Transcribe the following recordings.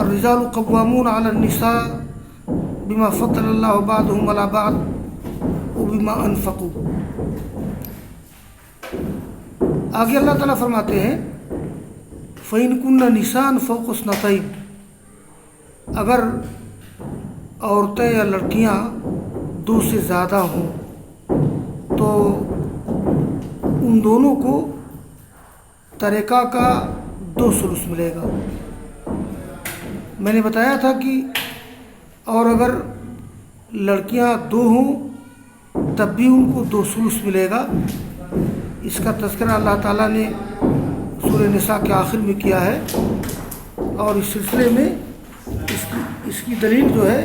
الرجال قوامون علی النساء بما فضل اللہ بعضهم علی بعض وبما انفقوا. آگے اللہ تعالیٰ فرماتے ہیں فَإِن كُنَّ نِسَاءً فَوْقَ اثْنَتَيْنِ، اگر عورتیں یا لڑکیاں دو سے زیادہ ہوں تو ان دونوں کو ترکہ کا 2 ثلث ملے گا. میں نے بتایا تھا کہ اور اگر لڑکیاں 2 ہوں تب بھی ان کو 2 ثلث ملے گا. اس کا تذکرہ اللہ تعالیٰ نے سورہ نساء کے آخر میں کیا ہے، اور اس سلسلے میں اس کی دلیل جو ہے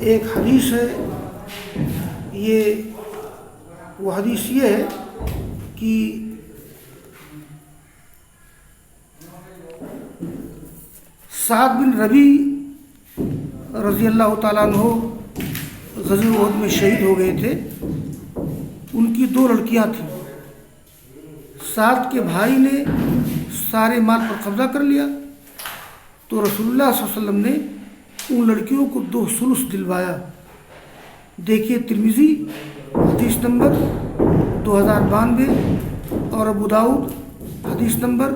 ایک حدیث ہے. وہ حدیث یہ ہے کہ سعد بن ربی رضی اللہ تعالیٰ عنہ غزوہ احد میں شہید ہو گئے تھے. ان کی 2 لڑکیاں تھیں. سعد کے بھائی نے سارے مال پر قبضہ کر لیا تو رسول اللہ صلی اللہ علیہ وسلم نے ان لڑکیوں کو 2 ثلث دلوایا. دیکھیے ترمذی حدیث نمبر 2092 اور ابو داؤد حدیث نمبر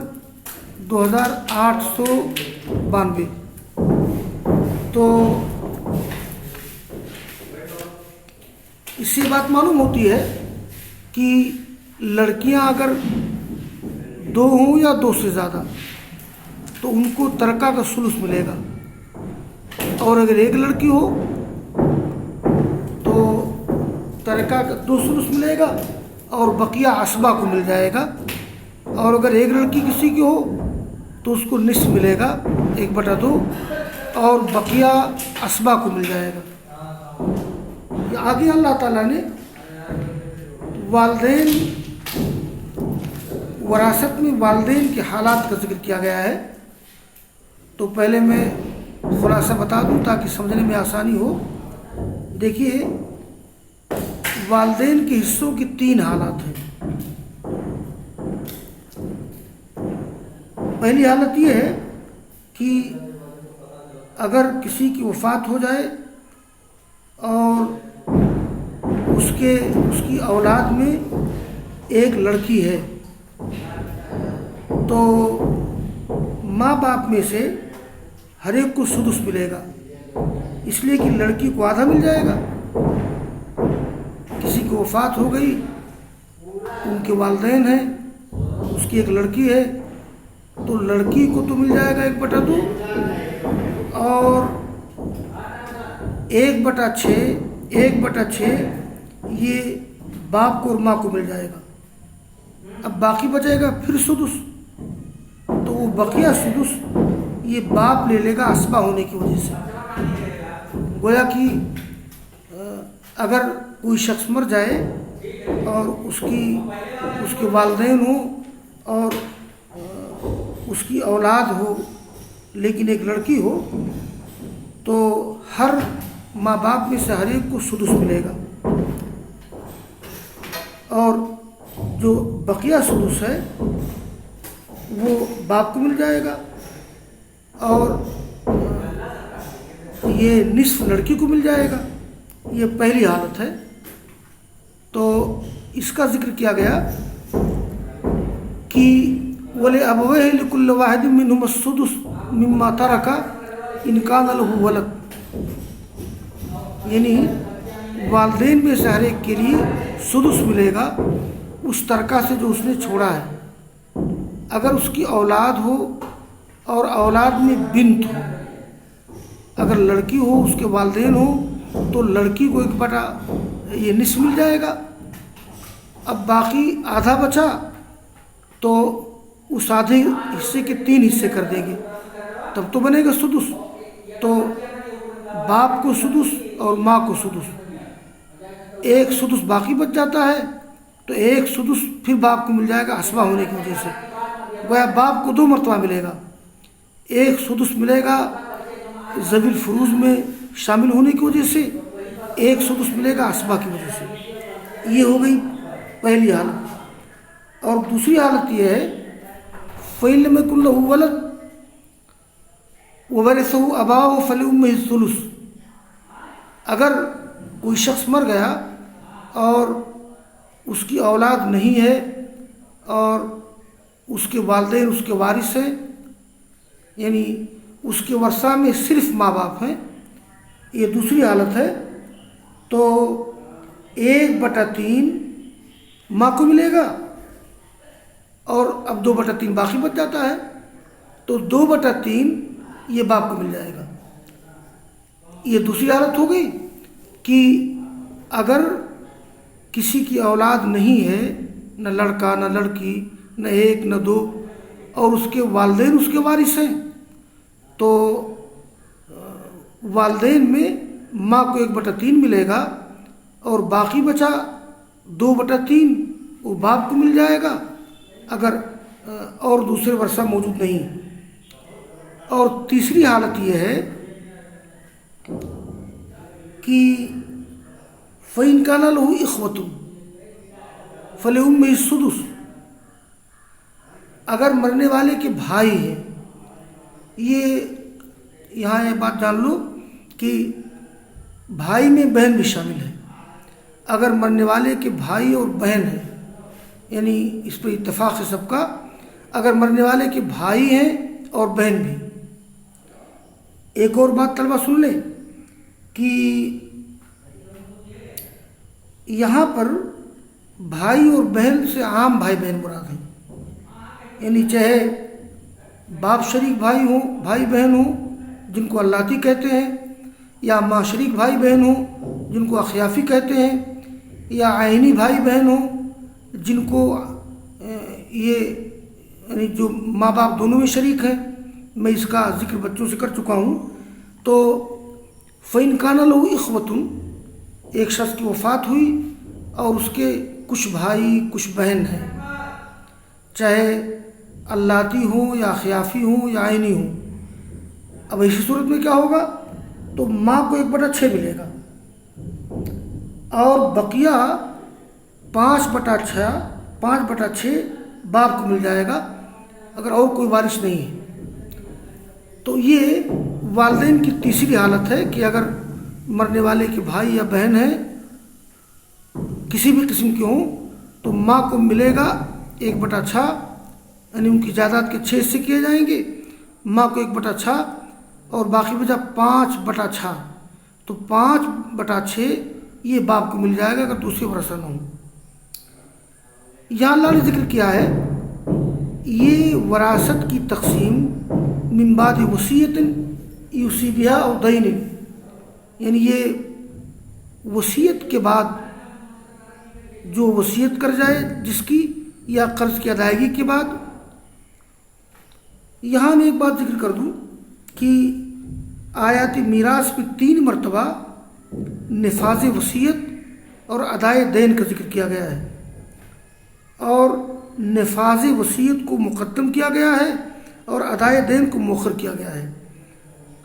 2892. تو اس سے بات معلوم ہوتی ہے کہ لڑکیاں اگر 2 ہوں یا 2 سے زیادہ تو ان کو ترکہ کا ثلث ملے گا، اور اگر ایک لڑکی ہو تو ترکہ کا 2 ثلث ملے گا اور بقیہ عصبہ کو مل جائے گا. اور اگر ایک لڑکی کسی کی ہو تو اس کو نصف ملے گا 1/2 اور بقیہ عصبہ کو مل جائے گا. آگے اللہ تعالیٰ نے والدین وراثت میں والدین کے حالات کا ذکر کیا گیا ہے. تو پہلے میں خلاصہ بتا دوں تاکہ سمجھنے میں آسانی ہو. دیکھیے والدین کے حصوں کی 3 حالات ہیں. پہلی حالت یہ ہے کہ اگر کسی کی وفات ہو جائے اور اس کی اولاد میں ایک لڑکی ہے تو ماں باپ میں سے ہر ایک کو سدس ملے گا، اس لیے کہ لڑکی کو آدھا مل جائے گا. کسی کی وفات ہو گئی، ان کے والدین ہیں، اس کی ایک لڑکی ہے تو لڑکی کو تو مل جائے گا 1/2 اور 1/6 یہ باپ کو اور ماں کو مل جائے گا. اب باقی بچے گا پھر سدس، تو وہ بقیہ سدس یہ باپ لے لے گا عصبہ ہونے کی وجہ سے. گویا کہ اگر کوئی شخص مر جائے اور اس کے والدین ہوں اور اس کی اولاد ہو لیکن ایک لڑکی ہو تو ہر ماں باپ میں سے ہر ایک کو سدس ملے گا، اور جو بقیہ سدس ہے وہ باپ کو مل جائے گا اور یہ نصف لڑکی کو مل جائے گا. یہ پہلی حالت ہے. تو اس کا ذکر کیا گیا کہ وَلِأَبَوَيْهِ لِكُلِّ وَاحِدٍ مِّنْهُمَا السُّدُسُ مِمَّا تَرَكَ إِنْ كَانَ لَهُ وَلَدٌ، یعنی والدین میں سے ہر ایک کے لیے سدس ملے گا اس ترکہ سے جو اس نے چھوڑا ہے. اگر اس کی اولاد ہو اور اولاد میں بنت ہو، اگر لڑکی ہو اس کے والدین ہو تو لڑکی کو 1/2 یہ نصف مل جائے گا. اب باقی آدھا بچا تو اس آدھے حصے کے 3 حصے کر دیں گے تب تو بنے گا سدس. تو باپ کو سدس اور ماں کو سدس، 1 سدس باقی بچ جاتا ہے تو 1 سدس پھر باپ کو مل جائے گا عصبہ ہونے کی وجہ سے. گویا باپ کو 2 مرتبہ ملے گا. 1 سدس ملے گا ذوی الفروض میں شامل ہونے کی وجہ سے، 1 سدس ملے گا عصبہ کی وجہ سے. یہ ہو گئی پہلی حالت. اور دوسری حالت یہ ہے فَإِن لَمْ يَكُن لَهُ وَلَدٌ وورثه اباه فلأمه الثلث، اگر کوئی شخص مر گیا اور اس کی اولاد نہیں ہے اور اس کے والدین اس کے وارث ہیں، یعنی اس کے ورثہ میں صرف ماں باپ ہیں، یہ دوسری حالت ہے، تو 1/3 ماں کو ملے گا اور اب 2/3 باقی بچ جاتا ہے، تو 2/3 یہ باپ کو مل جائے گا۔ یہ دوسری حالت ہو گئی کہ اگر کسی کی اولاد نہیں ہے، نہ لڑکا نہ لڑکی، نہ 1 نہ 2، اور اس کے والدین اس کے وارث ہیں، تو والدین میں ماں کو 1/3 ملے گا اور باقی بچا 2/3 وہ باپ کو مل جائے گا اگر اور دوسرے ورثہ موجود نہیں۔ اور تیسری حالت یہ ہے کہ فَإِنْ كَانَ لَهُ إِخْوَةٌ فَلِأُمِّهِ السُّدُسُ، اگر مرنے والے کے بھائی ہیں، یہاں یہ بات جان لو کہ بھائی میں بہن بھی شامل ہے۔ اگر مرنے والے کے بھائی اور بہن ہیں، یعنی اس پہ اتفاق ہے سب کا، اگر مرنے والے کے بھائی ہیں اور بہن بھی۔ ایک اور بات طلبہ سن لیں کہ یہاں پر بھائی اور بہن سے عام بھائی بہن مراد ہیں، یعنی چاہے باپ شریک بھائی ہوں، بھائی بہن ہوں جن کو اللاتی کہتے ہیں، یا ماں شریک بھائی بہن ہوں جن کو اخیافی کہتے ہیں، یا عینی بھائی بہن ہوں جن کو یہ یعنی جو ماں باپ دونوں میں شریک ہیں، میں اس کا ذکر بچوں سے کر چکا ہوں۔ تو فَإِنْ كَانَ لَهُ إِخْوَةٌ، ایک شخص کی وفات ہوئی اور اس کے کچھ بھائی کچھ بہن ہیں، چاہے اللاتی ہوں یا اخیافی ہوں یا عینی ہوں، اب ایسی صورت میں کیا ہوگا؟ تو ماں کو 1/6 ملے گا اور بقیہ 5/6 باپ کو مل جائے گا اگر اور کوئی وارث نہیں ہے۔ تو یہ والدین کی تیسری حالت ہے کہ اگر مرنے والے کے بھائی یا بہن ہیں کسی بھی قسم کے ہوں تو ماں کو ملے گا 1/6، یعنی ان کی جائیداد کے 6 حصے کیے جائیں گے، ماں کو 1/6 اور باقی بچا 5/6، تو 5/6 یہ باپ کو مل جائے گا اگر دوسرے ورثہ نہ ہوں۔ یہاں اللہ نے ذکر کیا ہے یہ وراثت کی تقسیم من بعد وصیت یوصی بہا او دین، یعنی یہ وصیت کے بعد جو وصیت کر جائے جس کی، یا قرض کی ادائیگی کے بعد۔ یہاں میں ایک بات ذکر کر دوں کہ آیات میراث میں 3 مرتبہ نفاذ وصیت اور ادائے دین کا ذکر کیا گیا ہے، اور نفاذ وصیت کو مقدم کیا گیا ہے اور ادائے دین کو مؤخر کیا گیا ہے۔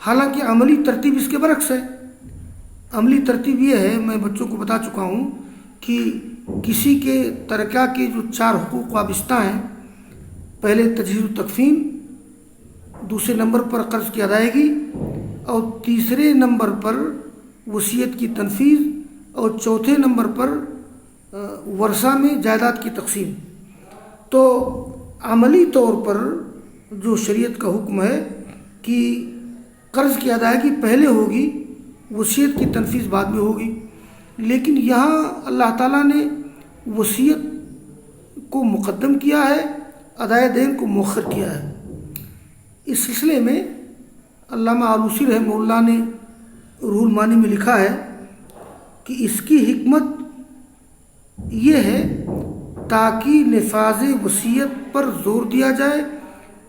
حالانکہ عملی ترتیب اس کے برعکس ہے۔ عملی ترتیب یہ ہے، میں بچوں کو بتا چکا ہوں کہ کسی کے ترکہ کے جو 4 حقوق وابستہ ہیں، پہلے تجہیز و تکفین، دوسرے نمبر پر قرض کی ادائیگی، اور تیسرے نمبر پر وصیت کی تنفیذ، اور چوتھے نمبر پر ورثہ میں جائیداد کی تقسیم۔ تو عملی طور پر جو شریعت کا حکم ہے کہ قرض کی ادائیگی پہلے ہوگی، وصیت کی تنفیذ بعد میں ہوگی، لیکن یہاں اللہ تعالیٰ نے وصیت کو مقدم کیا ہے، ادائے دین کو مؤخر کیا ہے۔ اس سلسلے میں علامہ آلوسی رحمہ اللہ نے روح المعانی میں لکھا ہے کہ اس کی حکمت یہ ہے تاکہ نفاذ وصیت پر زور دیا جائے،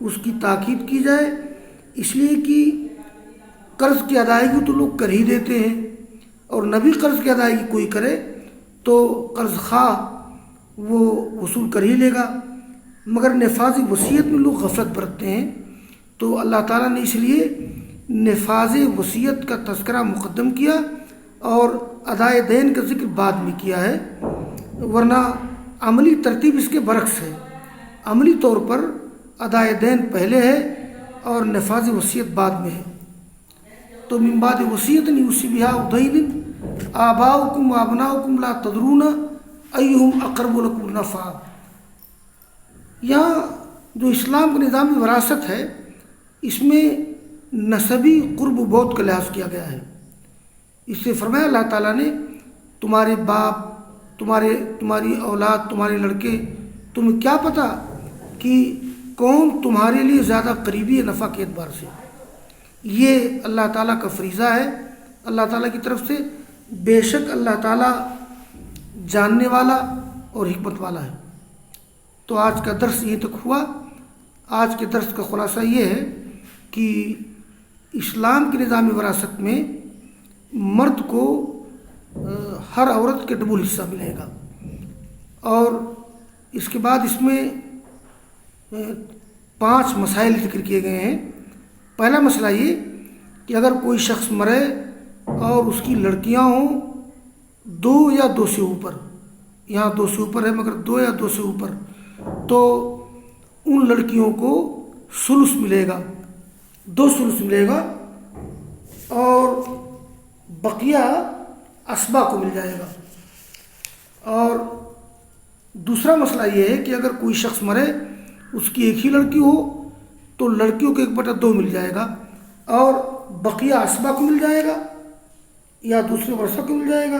اس کی تاکید کی جائے، اس لیے کہ قرض کی ادائیگی تو لوگ کر ہی دیتے ہیں، اور نہ بھی قرض کی ادائیگی کوئی کرے تو قرض خواہ وہ وصول کر ہی لے گا، مگر نفاذ وصیت میں لوگ غفلت برتتے ہیں، تو اللہ تعالیٰ نے اس لیے نفاذ وصیت کا تذکرہ مقدم کیا اور ادائے دین کا ذکر بعد میں کیا ہے، ورنہ عملی ترتیب اس کے برعکس ہے۔ عملی طور پر ادائے دین پہلے ہے اور نفاذ وصیت بعد میں ہے۔ تو من بعد وصیۃ یوصی بہا او دین آباؤکم وابناؤکم لا تدرون ایہم اقرب لکم نفعا. یہاں جو اسلام کا نظام وراثت ہے اس میں نسبی قرب و بعد کا لحاظ کیا گیا ہے. اس سے فرمایا اللہ تعالیٰ نے تمہارے باپ، تمہاری اولاد، تمہارے لڑکے، تمہیں کیا پتہ کہ کون تمہارے لیے زیادہ قریبی ہے نفع کے اعتبار سے. یہ اللہ تعالیٰ کا فریضہ ہے اللہ تعالیٰ کی طرف سے. بے شک اللہ تعالیٰ جاننے والا اور حکمت والا ہے. تو آج کا درس یہیں تک ہوا. آج کے درس کا خلاصہ یہ ہے کہ اسلام کے نظام وراثت میں مرد کو ہر عورت کے ڈبل حصہ ملے گا. اور اس کے بعد اس میں 5 مسائل ذکر کیے گئے ہیں. پہلا مسئلہ یہ کہ اگر کوئی شخص مرے اور اس کی لڑکیاں ہوں 2 یا 2 سے اوپر، یہاں 2 سے اوپر ہے مگر 2 یا 2 سے اوپر، تو ان لڑکیوں کو ثلث ملے گا، 2 ثلث ملے گا، اور بقیہ اسبا کو مل جائے گا. اور دوسرا مسئلہ یہ ہے کہ اگر کوئی شخص مرے اس کی ایک ہی لڑکی ہو تو لڑکیوں کو 1/2 مل جائے گا اور بقیہ اسبا کو مل جائے گا یا دوسرے ورثہ کو مل جائے گا.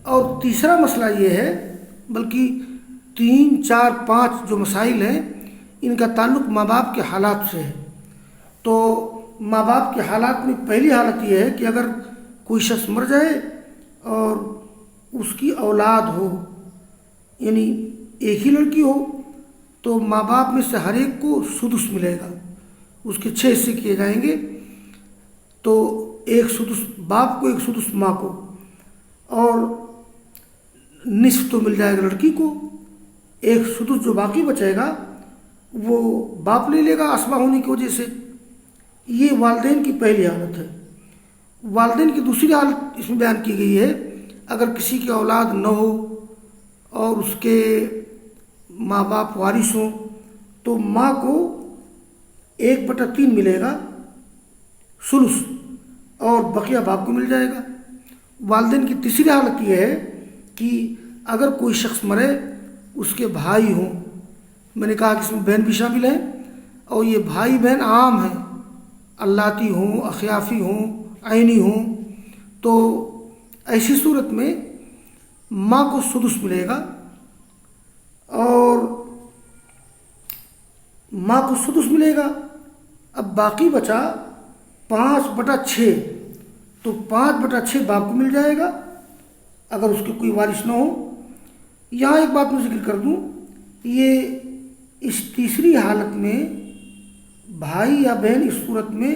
اور تیسرا مسئلہ یہ ہے، بلکہ 3، 4، 5 جو مسائل ہیں ان کا تعلق ماں باپ کے حالات سے ہے. تو ماں باپ کے حالات میں پہلی حالت یہ ہے کہ اگر کوئی شخص مر جائے اور اس کی اولاد ہو، یعنی ایک ہی لڑکی ہو، تو ماں باپ میں سے ہر ایک کو سدس ملے گا. اس کے 6 حصے کیے جائیں گے. تو 1 سدس باپ کو، 1 سدس ماں کو، اور نصف تو مل جائے گا لڑکی کو. 1 سدس جو باقی بچے گا وہ باپ لے لے گا اسبا ہونے کی وجہ سے. یہ والدین کی پہلی حالت ہے. والدین کی دوسری حالت اس میں بیان کی گئی ہے، اگر کسی کی اولاد نہ ہو اور اس کے ماں باپ وارث ہوں تو ماں کو 1/3 ملے گا ثلث، اور بقیہ باپ کو مل جائے گا. والدین کی تیسری حالت یہ ہے کہ اگر کوئی شخص مرے اس کے بھائی ہوں، میں نے کہا کہ اس میں بہن بھی شامل ہیں، اور یہ بھائی بہن عام ہیں، اللاتی ہوں، اخیافی ہوں، عینی ہوں، تو ایسی صورت میں ماں کو سدس ملے گا، اور ماں کو سدس ملے گا. اب باقی بچا 5/6، تو 5/6 باپ کو مل جائے گا اگر اس کے کوئی وارث نہ ہو. یہاں ایک بات میں ذکر کر دوں، یہ اس تیسری حالت میں بھائی یا بہن اس صورت میں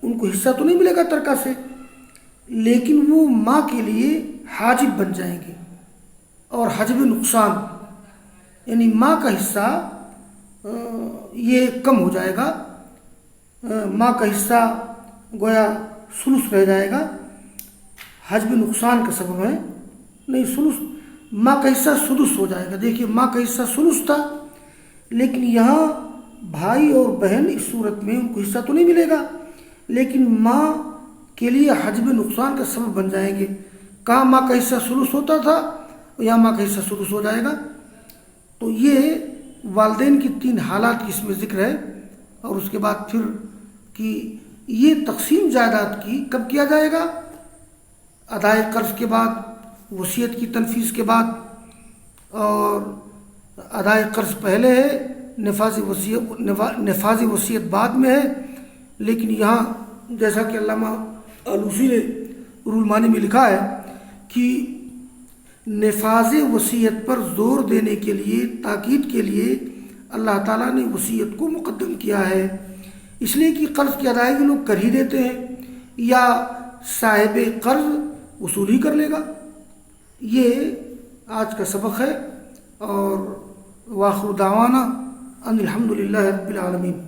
ان کو حصہ تو نہیں ملے گا ترکہ سے، لیکن وہ ماں کے لیے حاجب بن جائیں گے. اور حجب نقصان یعنی ماں کا حصہ یہ کم ہو جائے گا. ماں کا حصہ گویا ثلث رہ جائے گا. حجب نقصان کا سبب ہے، نہیں ثلث، ماں کا حصہ سدس ہو جائے گا. دیکھیے ماں کا حصہ ثلث تھا، لیکن یہاں بھائی اور بہن اس صورت میں ان کو حصہ تو نہیں ملے گا، لیکن ماں کے لیے حجب نقصان کا سبب بن جائیں گے. کہاں ماں کا حصہ ثلث ہوتا تھا، یہاں ماں کا حصہ سدس ہو جائے گا. تو یہ والدین کی 3 حالات کی اس میں ذکر ہے. اور اس کے بعد پھر کہ یہ تقسیم جائیداد کی کب کیا جائے گا؟ ادائے قرض کے بعد، وصیت کی تنفیذ کے بعد. اور ادائے قرض پہلے ہے، نفاذ وصیت بعد میں ہے. لیکن یہاں جیسا کہ علامہ آلوسی نے رول مانی میں لکھا ہے کہ نفاذ وصیت پر زور دینے کے لیے، تاکید کے لیے اللہ تعالیٰ نے وصیت کو مقدم کیا ہے، اس لیے کہ قرض کی ادائیگی لوگ کر ہی دیتے ہیں یا صاحب قرض وصول ہی کر لے گا. یہ آج کا سبق ہے. اور وآخر دعوانا ان الحمد للہ رب العالمین.